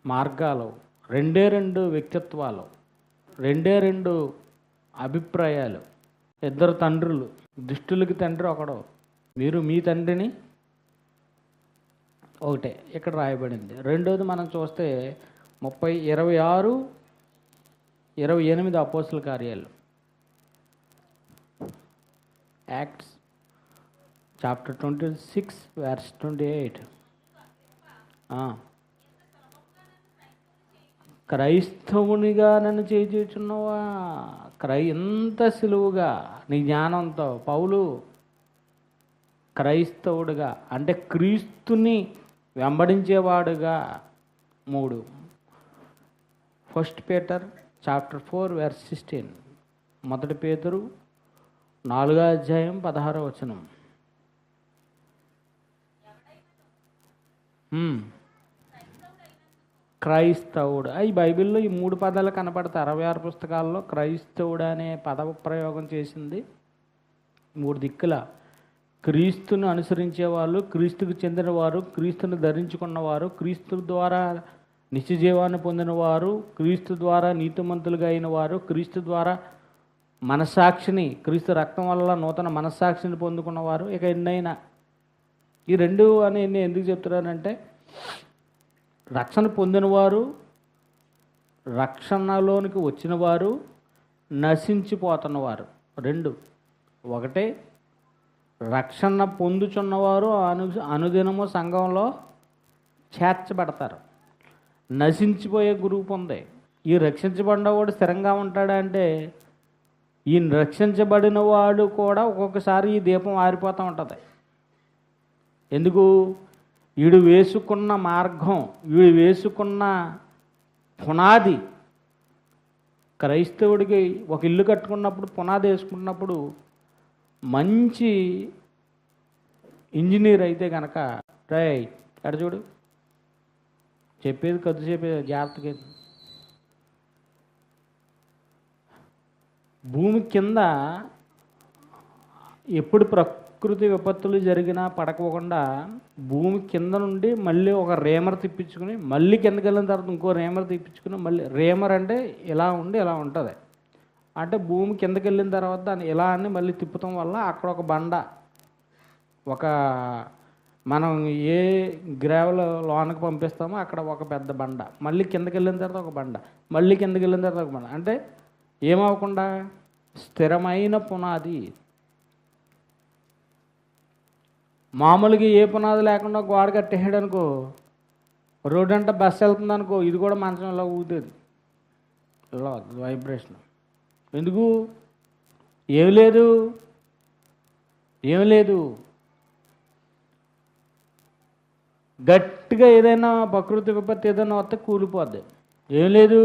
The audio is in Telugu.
మార్గాలు, రెండే రెండు వ్యక్తిత్వాలు, రెండే రెండు అభిప్రాయాలు, ఇద్దరు తండ్రులు. దుష్టులకి తండ్రి ఒకడు, మీరు మీ తండ్రిని ఒకటే ఇక్కడ రాయబడింది. రెండోది మనం చూస్తే 26, 28 అపోస్తుల కార్యాలు, యాక్ట్స్ చాప్టర్ 26 verse 28. క్రైస్తవునిగా నన్ను చేయుచున్నావా? ఎంత సులువుగా నీ జ్ఞానంతో పౌలు క్రైస్తవుడుగా అంటే క్రీస్తుని వెంబడించేవాడుగా. 3 1 పీటర్ చాప్టర్ 4 verse 16. 1 పేతురు 4వ అధ్యాయం 16వ వచనం. క్రైస్తవుడు. ఈ బైబిల్లో ఈ 3 పదాలు కనపడతాయి. 66 పుస్తకాల్లో క్రైస్తవుడు అనే పద ప్రయోగం చేసింది 3 దిక్కుల. క్రీస్తును అనుసరించేవాళ్ళు, క్రీస్తుకు చెందినవారు, క్రీస్తును ధరించుకున్నవారు, క్రీస్తు ద్వారా నిత్యజీవాన్ని పొందినవారు, క్రీస్తు ద్వారా నీతిమంతులుగా అయిన వారు, క్రీస్తు ద్వారా మనస్సాక్షిని, క్రీస్తు రక్తం వల్ల నూతన మనస్సాక్షిని పొందుకున్నవారు. ఇక ఎన్నైనా ఈ 2 అని నేను ఎందుకు చెప్తున్నానంటే, రక్షణ పొందినవారు, రక్షణలోనికి వచ్చినవారు, నశించిపోతున్నవారు. 2 ఒకటే. రక్షణ పొందుచున్నవారు అనుదినము సంఘంలో చేర్చబడతారు. నశించిపోయే గ్రూప్ ఉంది. ఈ రక్షించబడినవాడు స్థిరంగా ఉంటాడా అంటే, ఈ రక్షించబడిన వాడు కూడా ఒక్కొక్కసారి ఈ దీపం ఆరిపోతూ ఉంటుంది. ఎందుకు? వీడు వేసుకున్న మార్గం, వీడు వేసుకున్న పునాది. క్రైస్తవుడికి ఒక ఇల్లు కట్టుకున్నప్పుడు పునాది వేసుకున్నప్పుడు మంచి ఇంజనీర్ అయితే కనుక, ఎక్కడ చూడు చెప్పేది కొద్దిసేపు జాగ్రత్తగా. భూమి కింద ఎప్పుడు ప్రకృతి విపత్తులు జరిగినా పడకోకుండా భూమి కింద నుండి మళ్ళీ ఒక రేమర్ తిప్పించుకుని మళ్ళీ కిందకి వెళ్ళిన తర్వాత ఇంకో రేమర్ తిప్పించుకుని మళ్ళీ, రేమర్ అంటే ఇలా ఉండి ఇలా ఉంటుంది. అంటే భూమి కిందకి వెళ్ళిన తర్వాత దాన్ని ఇలా అని మళ్ళీ తిప్పటం వల్ల అక్కడ ఒక బండ, ఒక మనం ఏ గ్రావెల్ లోనకి పంపిస్తామో అక్కడ ఒక పెద్ద బండ, మళ్ళీ కిందకి వెళ్ళిన తర్వాత ఒక బండ, మళ్ళీ కిందకి వెళ్ళిన తర్వాత ఒక బండ. అంటే ఏమవకుండా స్థిరమైన పునాది. మామూలుగా ఏ పునాది లేకుండా గోడ కట్టేసాడు అనుకో, రోడ్డు అంటే బస్సు వెళ్తుంది అనుకో, ఇది కూడా మంచం ఇలా ఊగుతుంది, ఇలా వైబ్రేషన్. ఎందుకు? ఏమి లేదు, ఏమి లేదు. గట్టిగా ఏదైనా ప్రకృతి విపత్తి ఏదైనా వస్తే కూలిపోద్ది. ఏం లేదు,